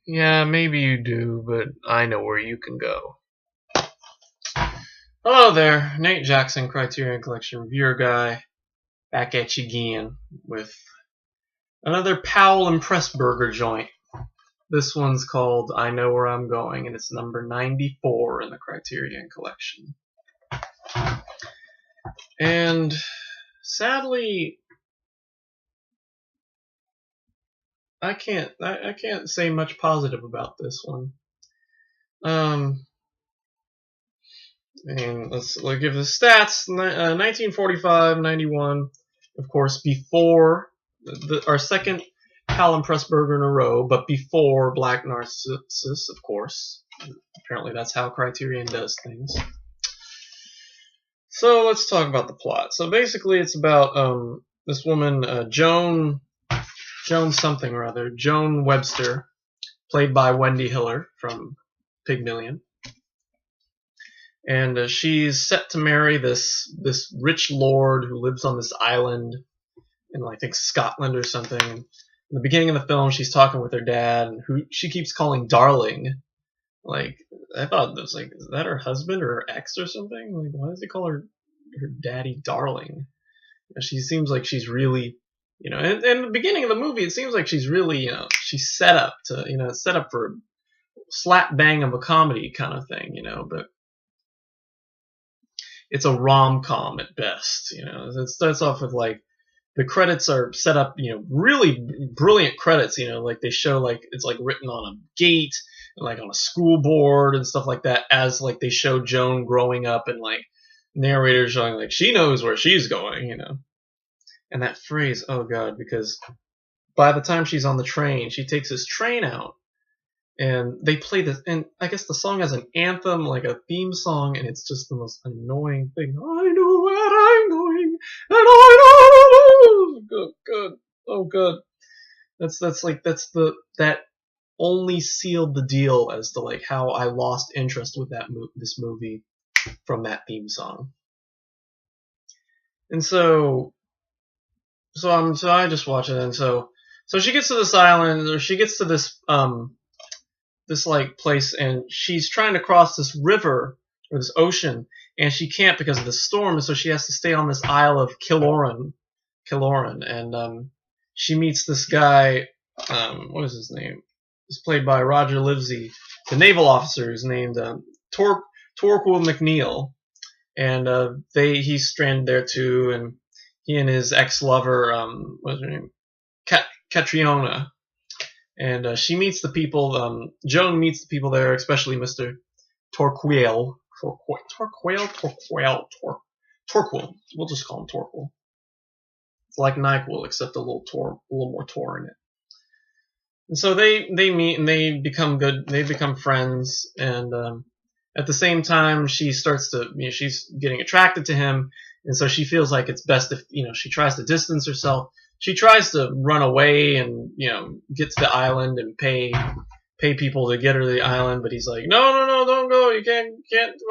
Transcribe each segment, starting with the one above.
Yeah, maybe you do, but I know where you can go. Hello there, Nate Jackson, Criterion Collection reviewer guy, back at you again with another Powell and Pressburger joint. This one's called I Know Where I'm Going, and it's number 94 in the Criterion Collection. And sadly, I can't say much positive about this one. And let's give the stats. 1945, 91, of course, before our second Powell and Pressburger in a row, but before Black Narcissus, of course. Apparently that's how Criterion does things. So let's talk about the plot. So basically it's about this woman, Joan Webster, played by Wendy Hiller from Pygmalion. And she's set to marry this rich lord who lives on this island in, I think, Scotland or something. In the beginning of the film, she's talking with her dad, who she keeps calling darling. Like, I thought, is that her husband or her ex or something? Like, why does he call her daddy darling? She seems like she's really, and in the beginning of the movie, it seems like she's really, she's set up for a slap bang of a comedy kind of thing, but it's a rom-com at best. It starts off with the credits are set up, really brilliant credits. Like they show it's written on a gate and on a school board and stuff like that, as they show Joan growing up, and narrator showing she knows where she's going. And that phrase, oh god, because by the time she's on the train, she takes this train out. And they play this, and I guess the song has an anthem, like a theme song, and it's just the most annoying thing. I know where I'm going, and I know. Good. Oh, good. That only sealed the deal as to how I lost interest with this movie from that theme song. And so I just watch it, and so she gets to this island, or she gets to this place, and she's trying to cross this river or this ocean, and she can't because of the storm, and so she has to stay on this isle of Killoran, and she meets this guy, what is his name? It's played by Roger Livesey, the naval officer, who's named Torquil McNeil, and he's stranded there too, and he and his ex-lover, what's her name? Catriona. And she meets the people, Joan meets the people there, especially Mr. Torquil. Torquil. We'll just call him Torquil. It's like NyQuil, except a little more tor in it. And so they meet, and they become good. They become friends, and at the same time, she starts to, she's getting attracted to him, and so she feels like it's best if, she tries to distance herself. She tries to run away and, get to the island and pay people to get her to the island, but he's like, no, don't go. You can't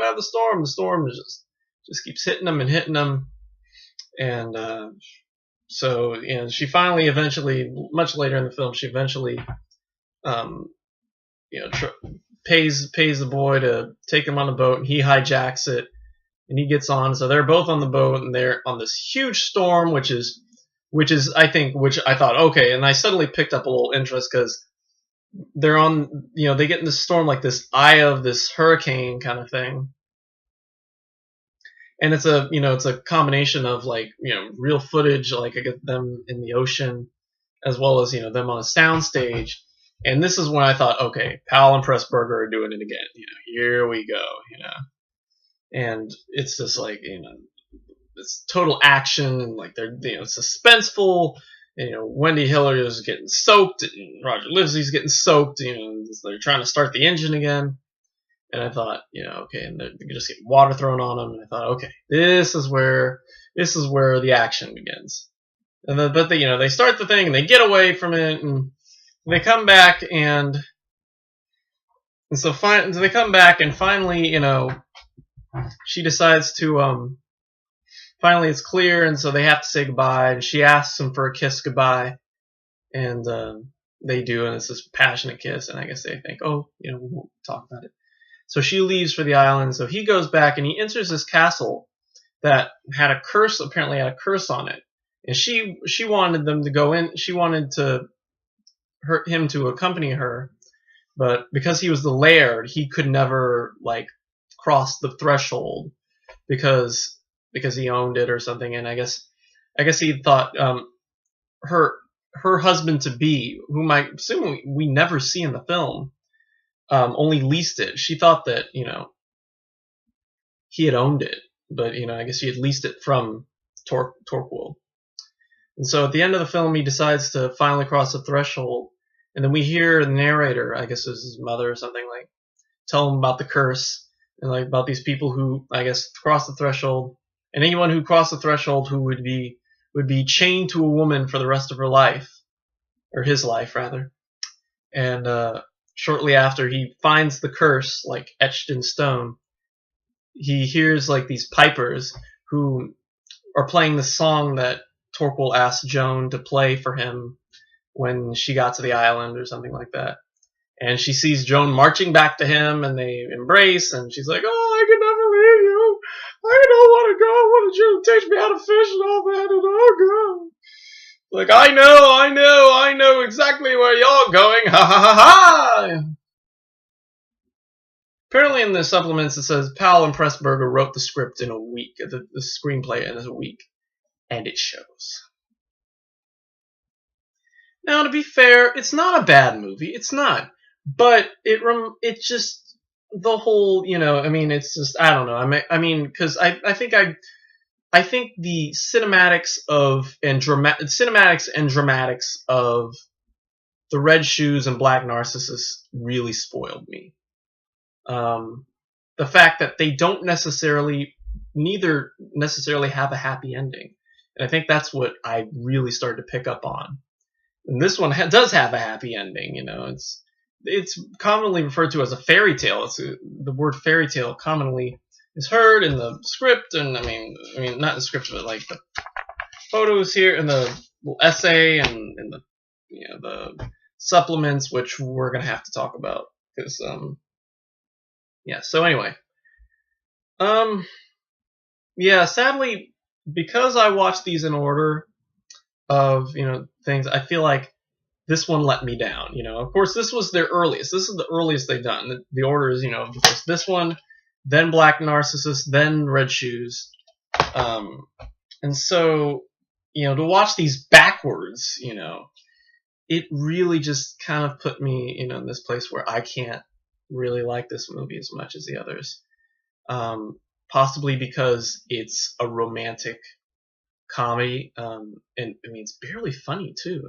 have the storm. The storm just keeps hitting them and hitting them. And so, she finally, eventually, much later in the film, she eventually, pays the boy to take him on the boat, and he hijacks it, and he gets on. So they're both on the boat, and they're on this huge storm, which I thought, okay, and I suddenly picked up a little interest because they're on, they get in this storm, like this eye of this hurricane kind of thing, and it's a combination of real footage, I get them in the ocean, as well as them on a sound stage, and this is when I thought, okay, Powell and Pressburger are doing it again, here we go, and it's just it's total action, and they're suspenseful. Wendy Hiller is getting soaked, and Roger Livesey's getting soaked. They're trying to start the engine again, and I thought, okay, and they're just getting water thrown on them, and I thought, okay, this is where the action begins. And but they start the thing, and they get away from it, and they come back, and so they come back, and finally, she decides to finally it's clear, and so they have to say goodbye, and she asks him for a kiss goodbye, and they do, and it's this passionate kiss, and I guess they think, oh, we won't talk about it. So she leaves for the island. So he goes back and he enters this castle that had a curse, apparently had a curse on it. And she wanted them to go in. She wanted him to accompany her, but because he was the laird, he could never cross the threshold because he owned it or something. And I guess he thought her husband to be, whom I assume we never see in the film, only leased it. She thought that he had owned it, but I guess he had leased it from Torquil. And so at the end of the film, he decides to finally cross the threshold, and then we hear the narrator, I guess it was his mother or something, tell him about the curse and about these people who, I guess, cross the threshold, and anyone who crossed the threshold who would be chained to a woman for the rest of her life, or his life rather. And shortly after he finds the curse etched in stone, he hears these pipers who are playing the song that Torquil asked Joan to play for him when she got to the island or something like that. And she sees Joan marching back to him, and they embrace, and she's like, oh, I can never leave you. I don't want to go. I wanted you to teach me how to fish and all that, and oh, God. I know exactly where you're going. Ha, ha, ha, ha. Apparently in the supplements it says Powell and Pressburger wrote the script in a week, the screenplay in a week, and it shows. Now, to be fair, it's not a bad movie. It's not. But it just, the whole, it's just, I don't know. Because I think the cinematics and dramatics of the Red Shoes and Black Narcissus really spoiled me. The fact that they neither necessarily have a happy ending. And I think that's what I really started to pick up on. And this one does have a happy ending, It's commonly referred to as a fairy tale. The word fairy tale commonly is heard in the script, and I mean not the script, but the photos here in the essay and in the supplements, which we're gonna have to talk about because yeah. So anyway, yeah. Sadly, because I watched these in order of things, I feel like this one let me down. Of course, this was their earliest. This is the earliest they've done. The order is first this one, then Black Narcissus, then Red Shoes, and so to watch these backwards, it really just kind of put me in this place where I can't really like this movie as much as the others. Possibly because it's a romantic comedy, and it's barely funny too.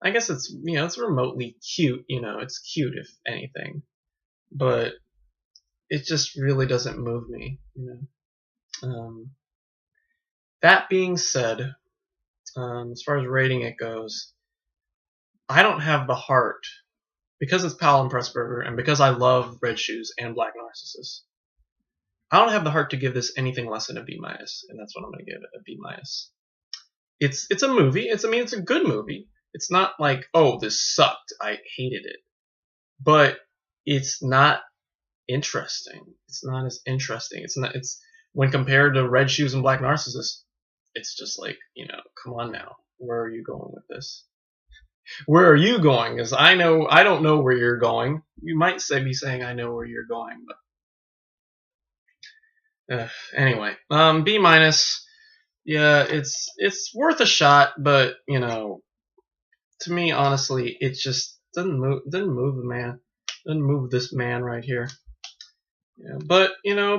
I guess it's it's remotely cute. It's cute if anything, but it just really doesn't move me. That being said, as far as rating it goes, I don't have the heart, because it's Powell and Pressburger, and because I love Red Shoes and Black Narcissus. I don't have the heart to give this anything less than a B-, and that's what I'm going to give it, a B-. It's a movie. It's a good movie. It's not like, oh, this sucked, I hated it. But it's not interesting. It's not as interesting. It's when compared to Red Shoes and Black Narcissus, it's just come on now. Where are you going with this? Where are you going? Because I don't know where you're going. You might be saying I know where you're going, but anyway, B-. Yeah, it's worth a shot, but to me, honestly, it just doesn't move the man. Doesn't move this man right here. Yeah, but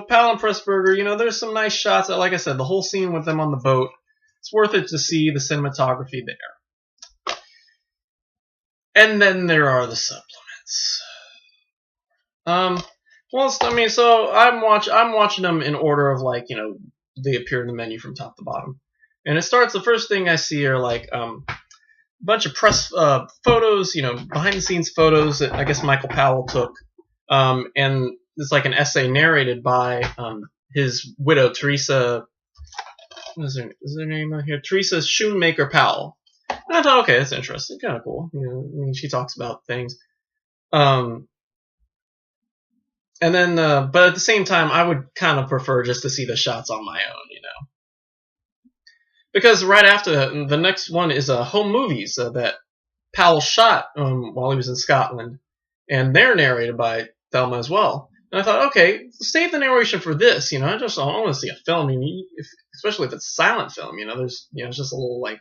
Powell and Pressburger, there's some nice shots. Like I said, the whole scene with them on the boat, it's worth it to see the cinematography there. And then there are the supplements. So I'm watching them in order of they appear in the menu from top to bottom. And it starts, the first thing I see are a bunch of press photos, behind the scenes photos that I guess Michael Powell took. And it's an essay narrated by his widow, Teresa. What is her name on here? Teresa Schoonmaker Powell. And I thought, okay, that's interesting, kind of cool. You know, I mean, she talks about things. And then, but at the same time, I would kind of prefer just to see the shots on my own, you know. Because right after that, the next one is home movies that Powell shot while he was in Scotland, and they're narrated by Thelma as well. And I thought, okay, save the narration for this. You know, I want to see a film. I mean, especially if it's a silent film. You know, there's it's just a little like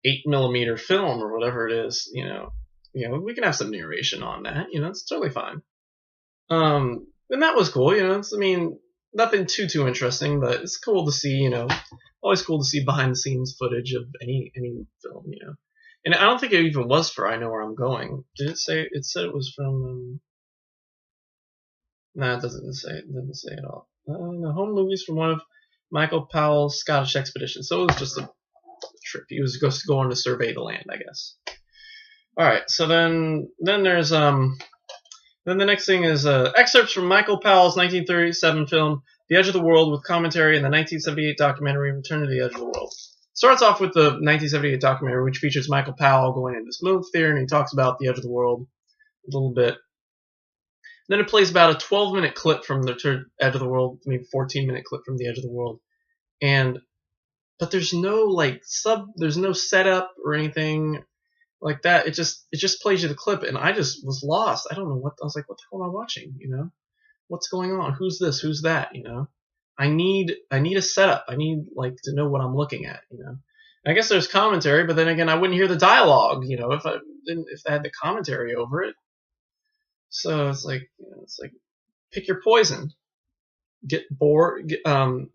8mm film or whatever it is. You know, we can have some narration on that. You know, it's totally fine. And that was cool. You know, I mean, nothing too interesting, but it's cool to see. You know, always cool to see behind the scenes footage of any film. You know. And I don't think it even was for I Know Where I'm Going. Did it say? It said it was from. Nah, it doesn't say. It doesn't say at all. No, home movies from one of Michael Powell's Scottish expeditions. So it was just a trip. He was going to survey the land, I guess. All right. So then there's then the next thing is excerpts from Michael Powell's 1937 film The Edge of the World with commentary in the 1978 documentary Return to the Edge of the World. Starts off with the 1978 documentary, which features Michael Powell going into this movie theater, and he talks about the Edge of the World a little bit. Then it plays about a 12-minute clip from the Edge of the World, maybe 14-minute clip from the Edge of the World, but there's no there's no setup or anything like that. It just plays you the clip, and I just was lost. I don't know what I was like. What the hell am I watching? You know, what's going on? Who's this? Who's that? You know. I need a setup. I need to know what I'm looking at, you know. And I guess there's commentary, but then again, I wouldn't hear the dialogue, you know, if I had the commentary over it. So it's like pick your poison. Get bored,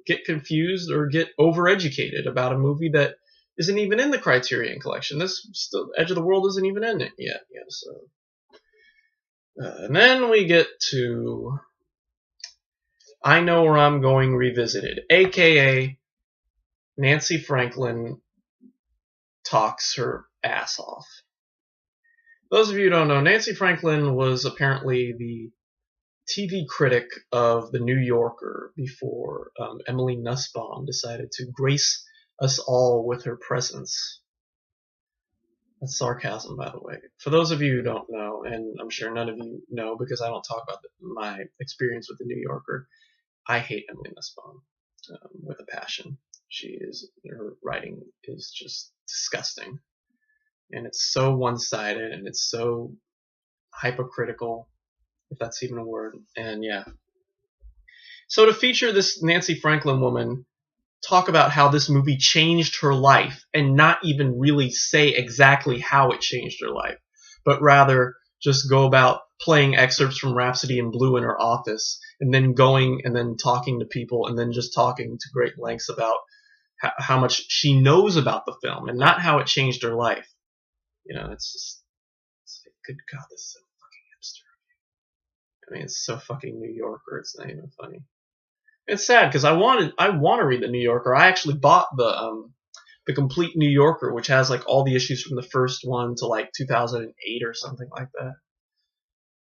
get confused, or get overeducated about a movie that isn't even in the Criterion Collection. This Edge of the World isn't even in it yet. Yeah, so and then we get to I Know Where I'm Going Revisited, a.k.a. Nancy Franklin talks her ass off. Those of you who don't know, Nancy Franklin was apparently the TV critic of The New Yorker before Emily Nussbaum decided to grace us all with her presence. That's sarcasm, by the way. For those of you who don't know, and I'm sure none of you know because I don't talk about my experience with The New Yorker, I hate Emily Nussbaum with a passion. Her writing is just disgusting. And it's so one-sided, and it's so hypocritical, if that's even a word. And yeah. So to feature this Nancy Franklin woman talk about how this movie changed her life, and not even really say exactly how it changed her life, but rather just go about playing excerpts from Rhapsody in Blue in her office, and then going and then talking to people, and then just talking to great lengths about how much she knows about the film, and not how it changed her life. You know, it's like, good God, this is so fucking hipster. I mean, it's so fucking New Yorker, it's not even funny. It's sad because I want to read the New Yorker. I actually bought the complete New Yorker, which has like all the issues from the first one to like 2008 or something like that.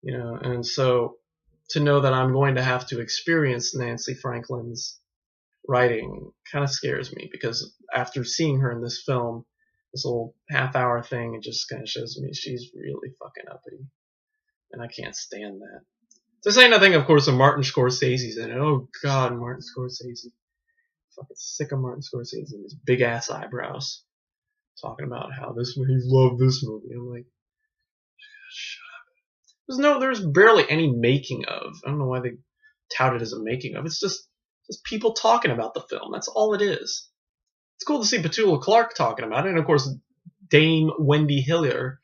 You know, and so to know that I'm going to have to experience Nancy Franklin's writing kind of scares me, because after seeing her in this film, this little half-hour thing, it just kind of shows me she's really fucking uppity, and I can't stand that. To say nothing, of course, of Martin Scorsese's in it. Oh God, Martin Scorsese. Fucking sick of Martin Scorsese and his big ass eyebrows. Talking about how he loved this movie. I'm like, shut up. There's barely any making of. I don't know why they tout it as a making of. It's just people talking about the film. That's all it is. It's cool to see Petula Clark talking about it, and of course Dame Wendy Hiller,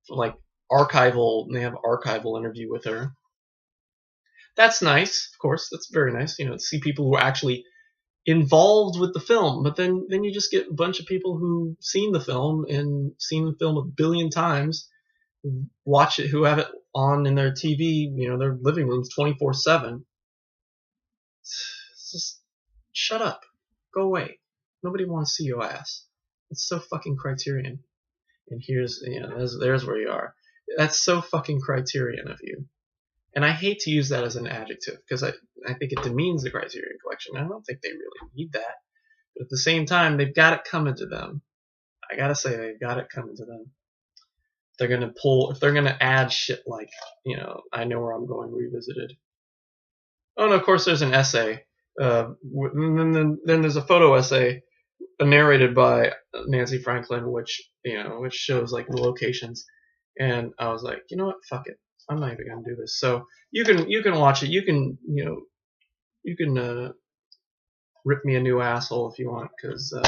they have archival interview with her. That's nice, of course. That's very nice, to see people who are actually involved with the film. But then you just get a bunch of people who've seen the film a billion times, watch it, who have it on in their TV, their living rooms 24/7. Just shut up, go away. Nobody wants to see your ass. It's so fucking Criterion. And here's, there's where you are. That's so fucking Criterion of you. And I hate to use that as an adjective, because I think it demeans the Criterion Collection. I don't think they really need that. But at the same time, they've got it coming to them. I gotta say they got it coming to them. They're gonna pull, if they're gonna add shit like, you know, I Know Where I'm Going Revisited. Oh, and of course there's an essay. Then there's a photo essay narrated by Nancy Franklin, which, you know, which shows like the locations. And I was like, you know what, fuck it, I'm not even gonna do this. So you can watch it. You can rip me a new asshole if you want, because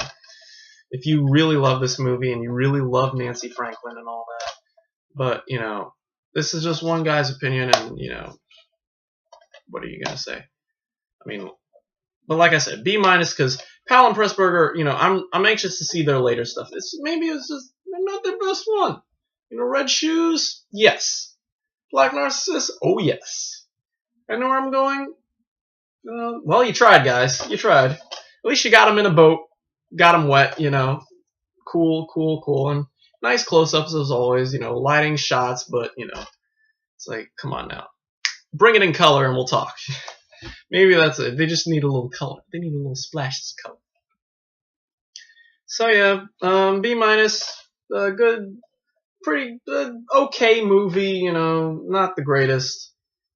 if you really love this movie and you really love Nancy Franklin and all that, but you know, this is just one guy's opinion, and you know, what are you gonna say? I mean, but like I said, B-, because Powell and Pressburger, you know, I'm anxious to see their later stuff. Maybe it's just not their best one. You know, Red Shoes, yes. Black Narcissus, oh yes. I Know Where I'm Going. Well, you tried, guys. You tried. At least you got him in a boat, got him wet. You know, cool, and nice close-ups as always. You know, lighting shots, but you know, it's like, come on now, bring it in color and we'll talk. Maybe that's it. They just need a little color. They need a little splash of color. So yeah, B-, good, pretty okay movie. You know, not the greatest,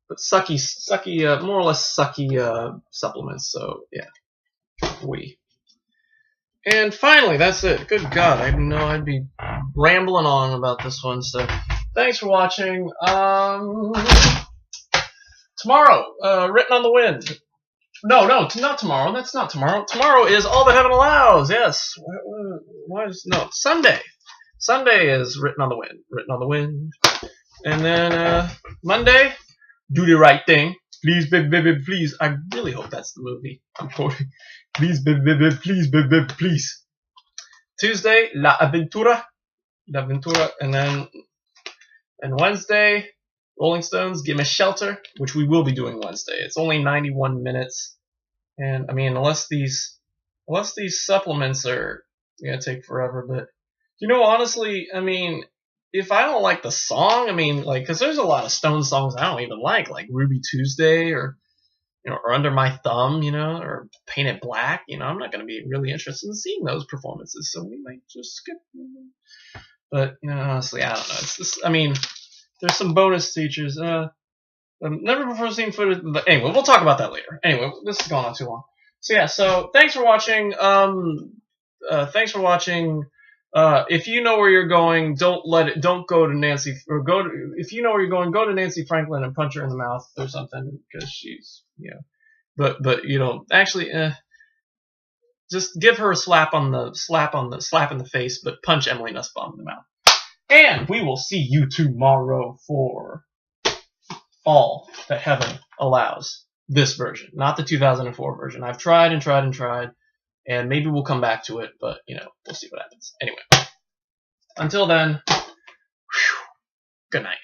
but sucky, more or less sucky supplements. So yeah, And finally, that's it. Good God, I didn't know I'd be rambling on about this one. So thanks for watching. Tomorrow, Written on the Wind. No, not tomorrow. That's not tomorrow. Tomorrow is All That Heaven Allows. Yes. No, Sunday. Sunday is Written on the Wind. Written on the Wind. And then Monday, Do the Right Thing. Please, baby, please. I really hope that's the movie I'm quoting. Please, baby, please, baby, please. Tuesday, La Aventura. And Wednesday, Rolling Stones, Give Me Shelter, which we will be doing Wednesday. It's only 91 minutes. And, I mean, unless these supplements are going to take forever. But, you know, honestly, I mean, if I don't like the song, I mean, like, because there's a lot of Stone songs I don't even like Ruby Tuesday or, you know, or Under My Thumb, you know, or Painted Black. You know, I'm not going to be really interested in seeing those performances, so we might just skip them. But, you know, honestly, I don't know. It's this, I mean, there's some bonus features. I've never before seen footage. Anyway, we'll talk about that later. Anyway, this is going on too long. So yeah, so thanks for watching. Thanks for watching. If you know where you're going, don't go to Nancy, or if you know where you're going, go to Nancy Franklin and punch her in the mouth or something, because she's, you know, but you know, actually, just give her a slap in the face, but punch Emily Nussbaum in the mouth. And we will see you tomorrow for All That Heaven Allows. This version, not the 2004 version. I've tried, and maybe we'll come back to it, but, you know, we'll see what happens. Anyway, until then, good night.